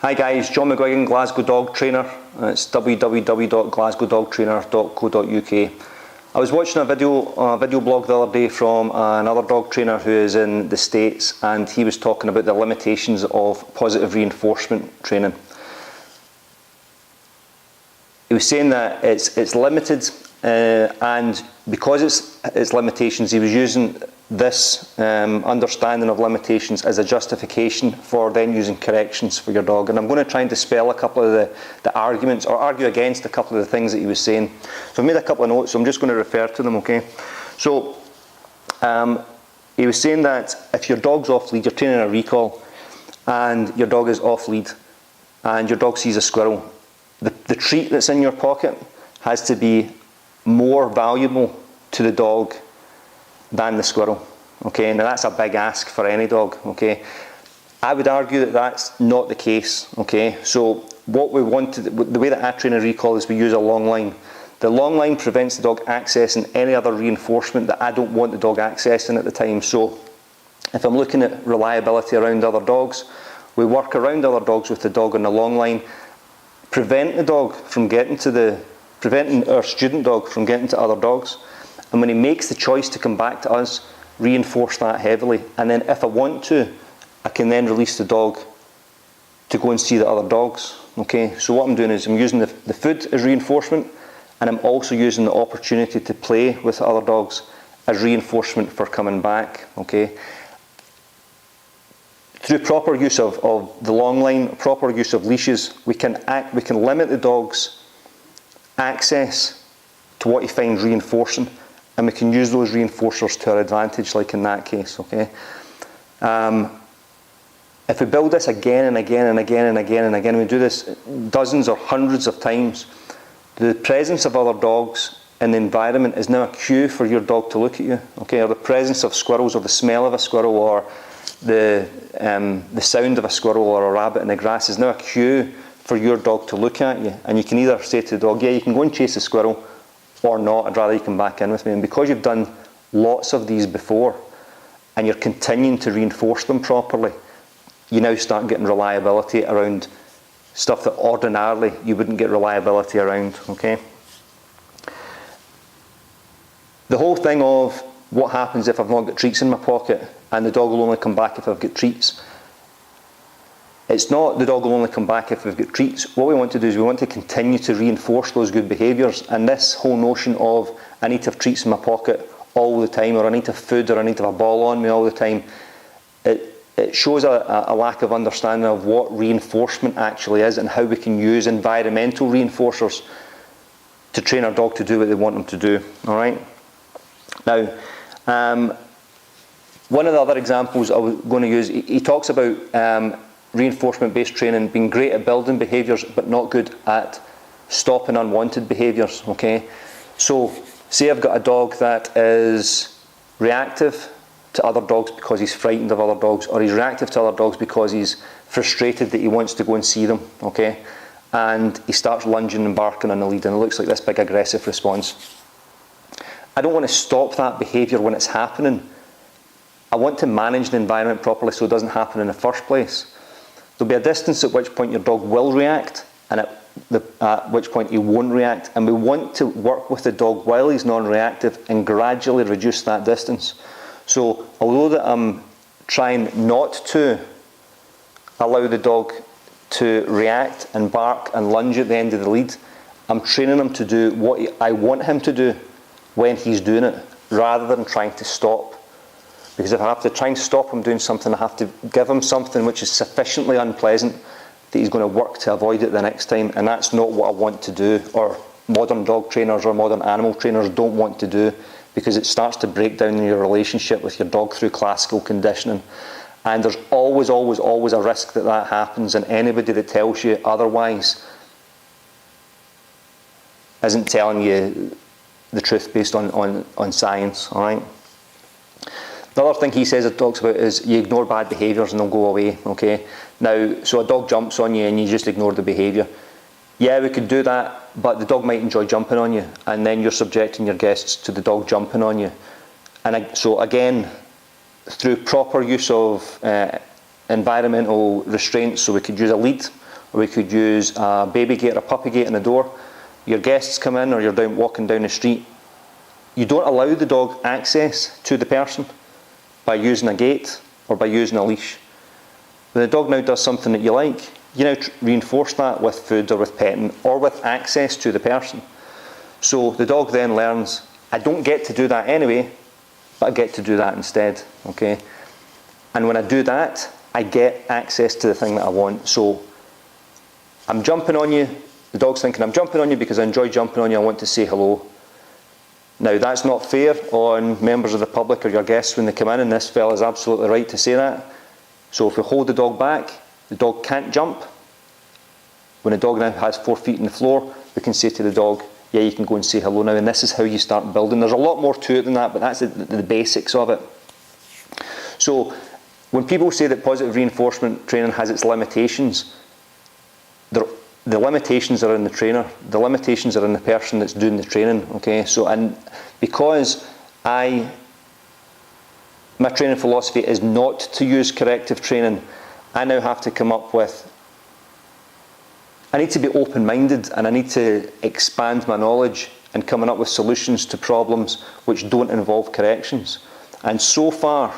Hi guys, John McGuigan, Glasgow dog trainer. It's www.glasgowdogtrainer.co.uk. I was watching a video blog the other day from another dog trainer who is in the States, and he was talking about the limitations of positive reinforcement training. He was saying that it's limited, and because it's limitations, he was using this understanding of limitations as a justification for then using corrections for your dog. And I'm going to try and dispel a couple of the arguments, or argue against a couple of the things that he was saying. So I made a couple of notes, so I'm just going to refer to them, okay? So he was saying that if your dog's off lead, you're training a recall, and your dog is off lead, and your dog sees a squirrel, the treat that's in your pocket has to be more valuable to the dog than the squirrel, okay? Now that's a big ask for any dog, okay? I would argue that that's not the case, okay? So what we want to, the way that I train a recall is we use a long line. The long line prevents the dog accessing any other reinforcement that I don't want the dog accessing at the time. So if I'm looking at reliability around other dogs, we work around other dogs with the dog on the long line, prevent the dog from getting to preventing our student dog from getting to other dogs. And when he makes the choice to come back to us, reinforce that heavily. And then if I want to, I can then release the dog to go and see the other dogs. Okay, so what I'm doing is I'm using the food as reinforcement, and I'm also using the opportunity to play with other dogs as reinforcement for coming back. Okay, through proper use of the long line, proper use of leashes, we can limit the dog's access to what he finds reinforcing, and we can use those reinforcers to our advantage, like in that case, okay? If we build this again and again and again and again and again, we do this dozens or hundreds of times, the presence of other dogs in the environment is now a cue for your dog to look at you, okay? Or the presence of squirrels, or the smell of a squirrel, or the sound of a squirrel or a rabbit in the grass is now a cue for your dog to look at you. And you can either say to the dog, yeah, you can go and chase the squirrel, or not, I'd rather you come back in with me. And because you've done lots of these before, and you're continuing to reinforce them properly, you now start getting reliability around stuff that ordinarily you wouldn't get reliability around, okay? The whole thing of what happens if I've not got treats in my pocket, and the dog will only come back if I've got treats. It's not the dog will only come back if we've got treats. What we want to do is we want to continue to reinforce those good behaviours. And this whole notion of I need to have treats in my pocket all the time, or I need to have food, or I need to have a ball on me all the time, it shows a lack of understanding of what reinforcement actually is, and how we can use environmental reinforcers to train our dog to do what they want them to do. All right. Now, one of the other examples I was going to use, he talks about reinforcement-based training being great at building behaviours, but not good at stopping unwanted behaviours, okay? So, say I've got a dog that is reactive to other dogs because he's frightened of other dogs, or he's reactive to other dogs because he's frustrated that he wants to go and see them, okay? And he starts lunging and barking on the lead, and it looks like this big aggressive response. I don't want to stop that behaviour when it's happening. I want to manage the environment properly so it doesn't happen in the first place. There'll be a distance at which point your dog will react, and at which point he won't react. And we want to work with the dog while he's non-reactive and gradually reduce that distance. So although that I'm trying not to allow the dog to react and bark and lunge at the end of the lead, I'm training him to do what I want him to do when he's doing it, rather than trying to stop. Because if I have to try and stop him doing something, I have to give him something which is sufficiently unpleasant that he's going to work to avoid it the next time, and that's not what I want to do, or modern dog trainers or modern animal trainers don't want to do, because it starts to break down your relationship with your dog through classical conditioning. And there's always, always, always a risk that that happens, and anybody that tells you otherwise isn't telling you the truth based on science, all right? The other thing he says it talks about is you ignore bad behaviours and they'll go away, okay? Now, so a dog jumps on you and you just ignore the behaviour. Yeah, we could do that, but the dog might enjoy jumping on you, and then you're subjecting your guests to the dog jumping on you. And so again, through proper use of environmental restraints, so we could use a lead, or we could use a baby gate or a puppy gate in the door. Your guests come in, or you're walking down the street. You don't allow the dog access to the person by using a gate or by using a leash. When the dog now does something that you like, you now reinforce that with food or with petting or with access to the person. So the dog then learns, I don't get to do that anyway, but I get to do that instead, okay? And when I do that, I get access to the thing that I want. So I'm jumping on you, the dog's thinking I'm jumping on you because I enjoy jumping on you, I want to say hello. Now that's not fair on members of the public or your guests when they come in, and this fella's absolutely right to say that. So if we hold the dog back, the dog can't jump. When the dog now has 4 feet on the floor, we can say to the dog, yeah, you can go and say hello now, and this is how you start building. There's a lot more to it than that, but that's the basics of it. So when people say that positive reinforcement training has its limitations, the limitations are in the trainer. The limitations are in the person that's doing the training, okay? So, and because my training philosophy is not to use corrective training, I now have to come up with, I need to be open-minded, and I need to expand my knowledge and coming up with solutions to problems which don't involve corrections. And so far,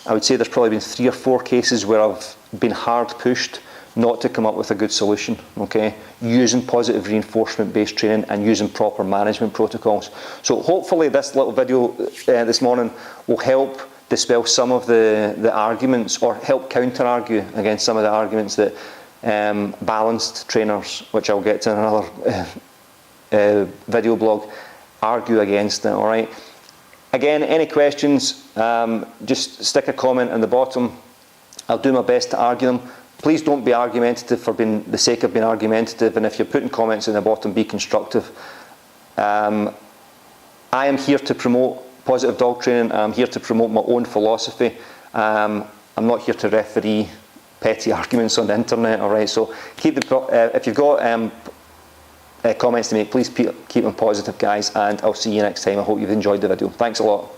I would say there's probably been 3 or 4 cases where I've been hard pushed not to come up with a good solution, okay? Using positive reinforcement-based training and using proper management protocols. So hopefully this little video this morning will help dispel some of the arguments, or help counter-argue against some of the arguments that balanced trainers, which I'll get to in another video blog, argue against it, all right? Again, any questions, just stick a comment in the bottom. I'll do my best to argue them. Please don't be argumentative for the sake of being argumentative, and if you're putting comments in the bottom, be constructive. I am here to promote positive dog training. I'm here to promote my own philosophy. I'm not here to referee petty arguments on the internet, all right? So if you've got comments to make, please keep them positive, guys, and I'll see you next time. I hope you've enjoyed the video. Thanks a lot.